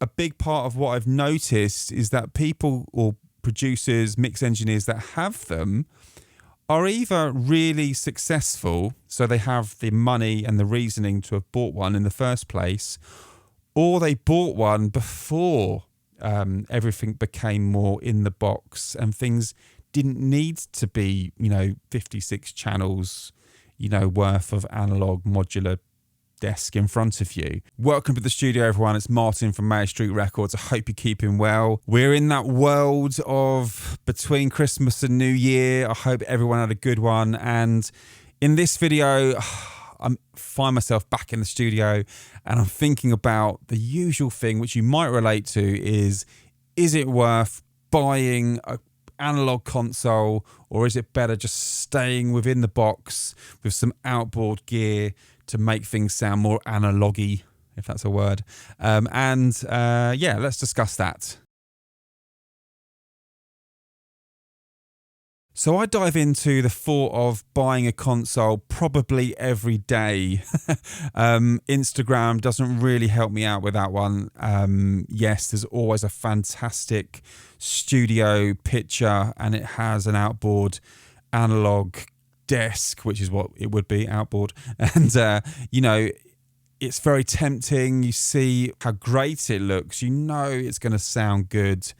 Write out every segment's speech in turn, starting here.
a big part of what I've noticed is that people or producers, mix engineers that have them are either really successful, so they have the money and the reasoning to have bought one in the first place, or they bought one before everything became more in the box and things didn't need to be, 56 channels, worth of analog modular desk in front of you. Welcome to the studio, everyone. It's Martin from Meyer Records. I hope you're keeping well. We're in that world of between Christmas and New Year. I hope everyone had a good one. And in this video, I find myself back in the studio and I'm thinking about the usual thing which you might relate to is it worth buying an analog console, or is it better just staying within the box with some outboard gear to make things sound more analogy, if that's a word. Let's discuss that. So I dive into the thought of buying a console probably every day. Instagram doesn't really help me out with that one. Yes, there's always a fantastic studio picture and it has an outboard analog desk, which is what it would be, outboard. And, it's very tempting. You see how great it looks. It's going to sound good.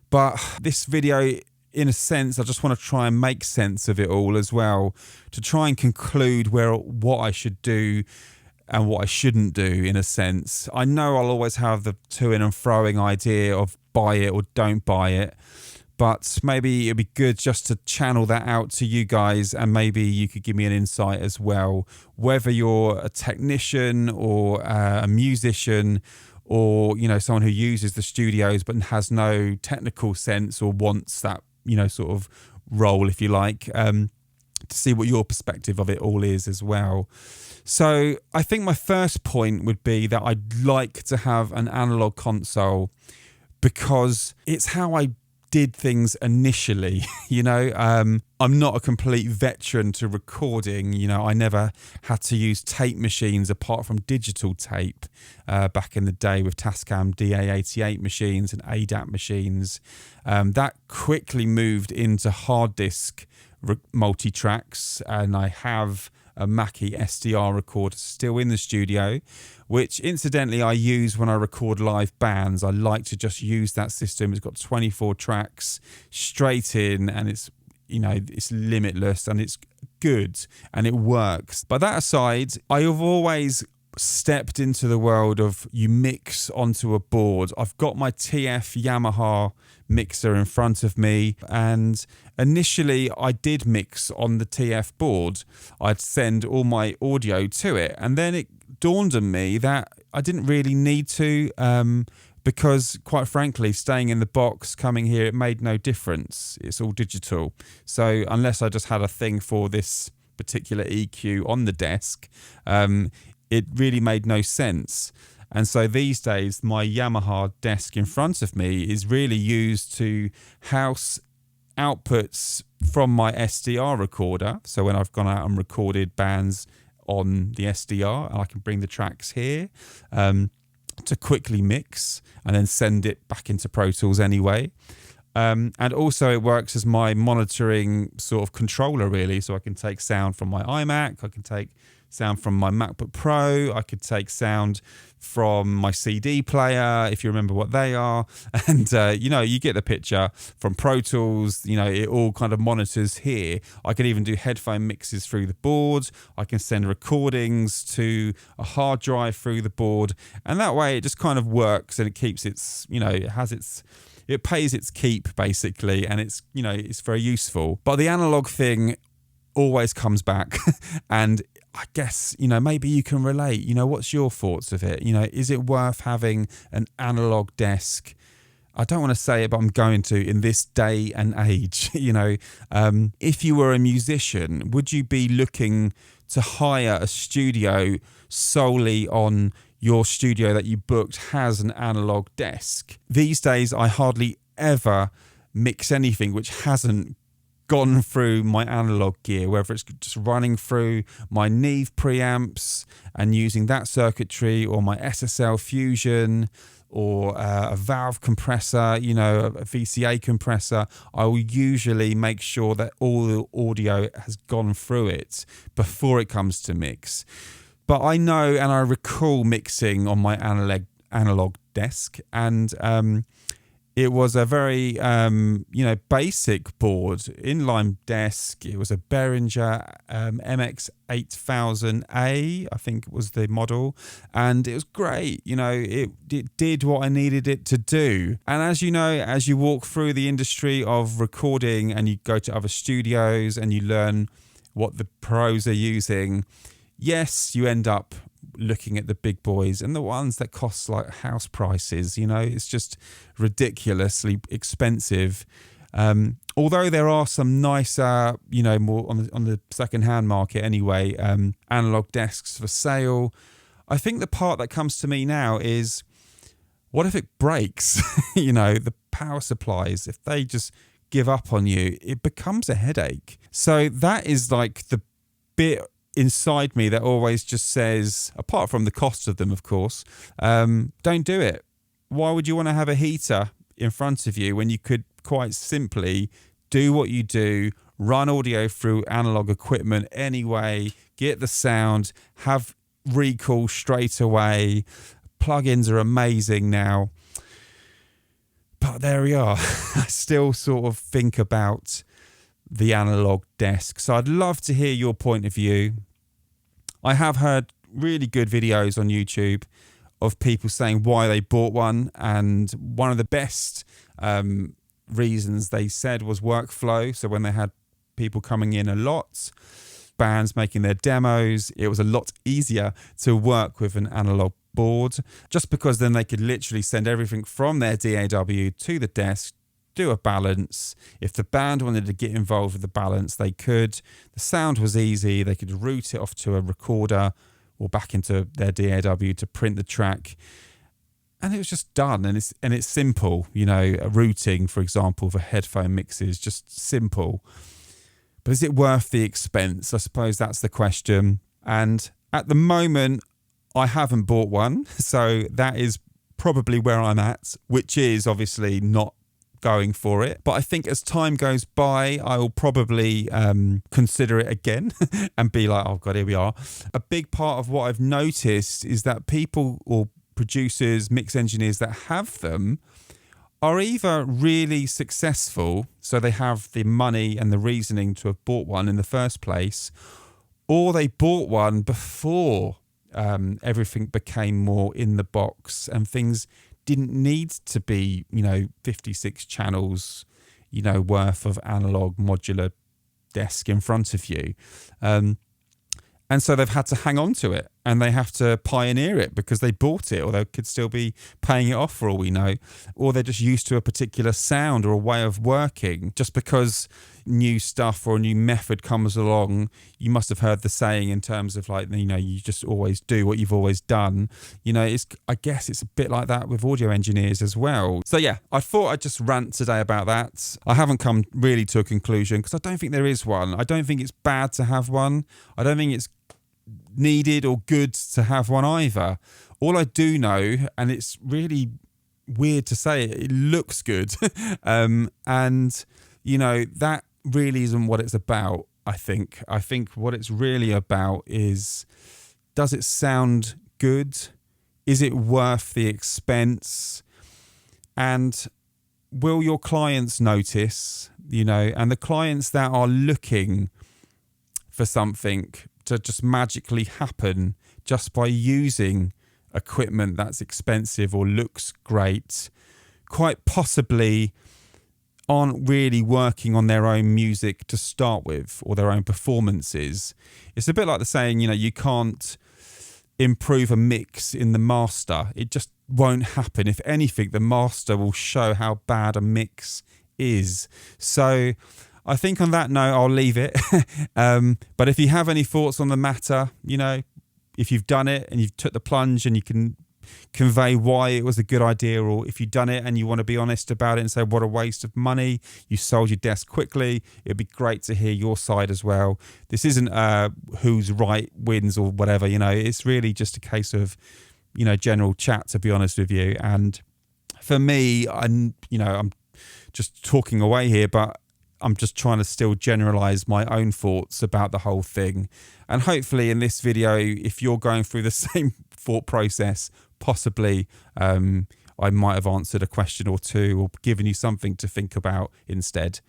But this video, in a sense, I just want to try and make sense of it all as well, to try and conclude what I should do and what I shouldn't do, in a sense. I know I'll always have the to-ing and throwing idea of buy it or don't buy it, but maybe it'd be good just to channel that out to you guys, and maybe you could give me an insight as well, whether you're a technician or a musician, or someone who uses the studios but has no technical sense or wants that sort of role, if you like, to see what your perspective of it all is as well. So I think my first point would be that I'd like to have an analog console because it's how I did things initially. I'm not a complete veteran to recording. I never had to use tape machines apart from digital tape back in the day with Tascam DA88 machines and ADAT machines. That quickly moved into hard disk multi-tracks, and I have a Mackie SDR recorder still in the studio, which incidentally I use when I record live bands. I like to just use that system. It's got 24 tracks straight in, and it's limitless and it's good and it works. But that aside, I have always stepped into the world of you mix onto a board. I've got my TF Yamaha mixer in front of me, and initially I did mix on the TF board. I'd send all my audio to it, and then it dawned on me that I didn't really need to, because quite frankly, staying in the box, coming here, it made no difference. It's all digital. So unless I just had a thing for this particular EQ on the desk, it really made no sense. And so these days, my Yamaha desk in front of me is really used to house outputs from my SDR recorder. So when I've gone out and recorded bands on the SDR, I can bring the tracks here to quickly mix and then send it back into Pro Tools anyway. And also it works as my monitoring sort of controller, really. So I can take sound from my iMac, I can take sound from my MacBook Pro, I could take sound from my CD player, if you remember what they are. And, you get the picture from Pro Tools, it all kind of monitors here. I can even do headphone mixes through the board. I can send recordings to a hard drive through the board. And that way it just kind of works, and it keeps its, it pays its keep basically. And it's, it's very useful. But the analog thing always comes back. And I guess, maybe you can relate. What's your thoughts of it? Is it worth having an analog desk? I don't want to say it, but I'm going to, in this day and age. If you were a musician, would you be looking to hire a studio solely on your studio that you booked has an analog desk? These days, I hardly ever mix anything which hasn't gone through my analog gear, whether it's just running through my Neve preamps and using that circuitry, or my SSL Fusion, or a valve compressor, you know, a VCA compressor, I will usually make sure that all the audio has gone through it before it comes to mix. But I know, and I recall mixing on my analog desk, and it was a very, basic board, inline desk. It was a Behringer MX8000A, I think was the model. And it was great. You know, it did what I needed it to do. And as you know, as you walk through the industry of recording and you go to other studios and you learn what the pros are using, yes, you end up looking at the big boys and the ones that cost like house prices. You know, it's just ridiculously expensive. Although there are some nicer, you know, more on the second-hand market anyway, analog desks for sale. I think the part that comes to me now is, what if it breaks? You know, the power supplies, if they just give up on you, it becomes a headache. So that is like the bit inside me that always just says, apart from the cost of them, of course, don't do it. Why would you want to have a heater in front of you when you could quite simply do what you do, run audio through analog equipment anyway, get the sound, have recall straight away. Plugins are amazing now. But there we are. I still sort of think about the analog desk. So I'd love to hear your point of view. I have heard really good videos on YouTube of people saying why they bought one, and one of the best reasons they said was workflow. So when they had people coming in a lot, bands making their demos, it was a lot easier to work with an analog board, just because then they could literally send everything from their DAW to the desk, do a balance. If the band wanted to get involved with the balance, they could. The sound was easy. They could route it off to a recorder or back into their DAW to print the track, and it was just done. And it's simple, you know. A routing, for example, for headphone mixes, just simple. But is it worth the expense? I suppose that's the question. And at the moment, I haven't bought one, so that is probably where I'm at, which is obviously not going for it. But I think as time goes by, I will probably consider it again and be like, oh God, here we are. A big part of what I've noticed is that people or producers, mix engineers that have them are either really successful, so they have the money and the reasoning to have bought one in the first place, or they bought one before everything became more in the box and things didn't need to be, 56 channels, worth of analog modular desk in front of you. And so they've had to hang on to it, and they have to pioneer it because they bought it, or they could still be paying it off for all we know, or they're just used to a particular sound or a way of working. Just because new stuff or a new method comes along, you must have heard the saying in terms of like, you just always do what you've always done. I guess it's a bit like that with audio engineers as well. So yeah, I thought I'd just rant today about that. I haven't come really to a conclusion because I don't think there is one. I don't think it's bad to have one. I don't think it's needed or good to have one either. All I do know, and it's really weird to say it looks good. And that really isn't what it's about. I think what it's really about is, does it sound good? Is it worth the expense? And will your clients notice, and the clients that are looking for something to just magically happen just by using equipment that's expensive or looks great, quite possibly aren't really working on their own music to start with, or their own performances. It's a bit like the saying, you can't improve a mix in the master. It just won't happen. If anything, the master will show how bad a mix is. So I think on that note, I'll leave it. But if you have any thoughts on the matter, if you've done it and you've took the plunge and you can convey why it was a good idea, or if you've done it and you want to be honest about it and say what a waste of money, you sold your desk quickly, it'd be great to hear your side as well. This isn't who's right wins or whatever, it's really just a case of general chat, to be honest with you. And for me, I'm just talking away here, but I'm just trying to still generalize my own thoughts about the whole thing. And hopefully in this video, if you're going through the same thought process, possibly I might have answered a question or two or given you something to think about instead.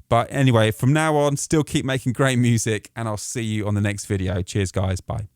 But anyway, from now on, still keep making great music, and I'll see you on the next video. Cheers, guys. Bye.